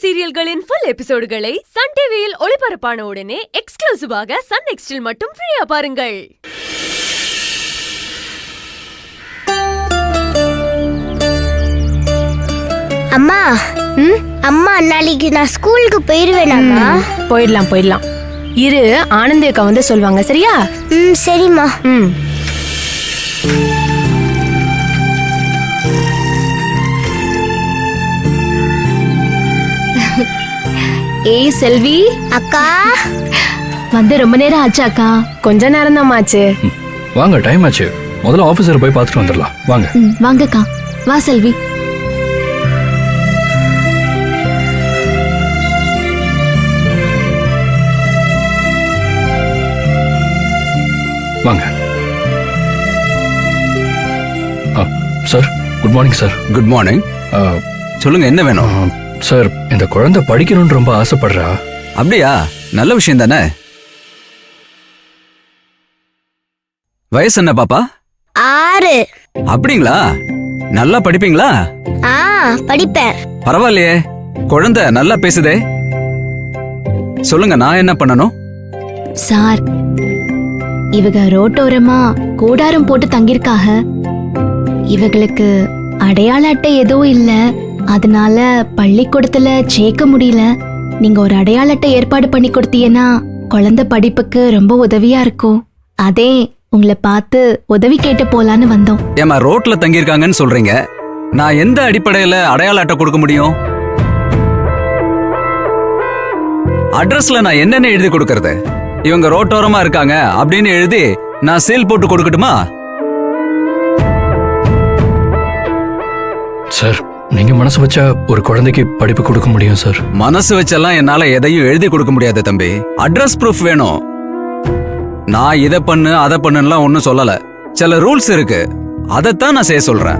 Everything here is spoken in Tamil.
சீரியல்களின் ஃபுல் எபிசோடுகளை சன் டிவியில் ஒளிபரப்பான உடனே எக்ஸ்க்ளூசிவாக சன் நெக்ஸ்டில் மட்டும் ஃப்ரீயா பாருங்கள். அம்மா அம்மா நாளைக்கு நான் ஸ்கூலுக்கு போயிருவேனாமா? போயிடலாம் இரு, ஆனந்தி அக்கா வந்து சொல்லுவாங்க. சரியா? சரிம்மா. ஏய் செல்வி அக்கா, வந்து ரொம்ப நேரம் ஆச்சு அக்கா. கொஞ்ச நேரம் தான் ஆச்சு. வாங்க, டைம் ஆச்சு. முதல்ல ஆபீசரை போய் பார்த்துட்டு வந்துடலாம். வாங்க. வாங்கக்கா. வா செல்வி. வாங்க. Sir, good morning sir. Good morning. சொல்லுங்க, என்ன வேணும்? சார், இந்த குழந்தை படிக்கணும்னு ரொம்ப ஆசைப்படுறா. அப்படியா? நல்ல விஷயம் தானே. வயசு என்ன பாப்பா? 6. அப்படிங்களா? நல்லா படிப்பீங்களா? படிப்பேன். பரவாயில்லையே, குழந்தை நல்லா பேசுதே. சொல்லுங்க, நான் என்ன பண்ணணும்? சார், இவங்க ரோட்டோரமா கூடாரம் போட்டு தங்கியிருக்காக. இவங்களுக்கு அடையாள அட்டை எதுவும் இல்ல, அதனால பள்ளிக்கூடத்துல சேர்க்க முடியல. நீங்க ஒரு அடையாள அட்டை ஏற்பாடு பண்ணி கொடுத்தீங்கன்னா குழந்தை படிப்புக்கு ரொம்ப உதவியா இருக்கும். அதே உங்களை பார்த்து உதவி கேட்டு போலான்னு வந்தோம். ஏமா ரோட்ல தங்கியிருக்காங்கன்னு சொல்றீங்க, நான் எந்த அடிப்படையில அடையாள அட்டை கொடுக்க முடியும்? அட்ரஸ்ல நான் என்னென்ன எழுதி கொடுக்கறது? இவங்க ரோட்டோரமா இருக்காங்க அப்படின்னு எழுதி நான் சீல் போட்டு கொடுக்கட்டுமா? சார், நீங்க மனசு வச்சா ஒரு குழந்தைக்கு படிப்பு கொடுக்க முடியும் சார். மனசு வச்செல்லாம் என்னால எதையும் எழுதி கொடுக்க முடியாது தம்பி. அட்ரஸ் ப்ரூஃப் வேணும். நான் இதை பண்ணு அதை பண்ணுலாம் ஒன்னும் சொல்லல. சில ரூல்ஸ் இருக்கு, அதைத்தான் நான் செய்ய சொல்றேன்.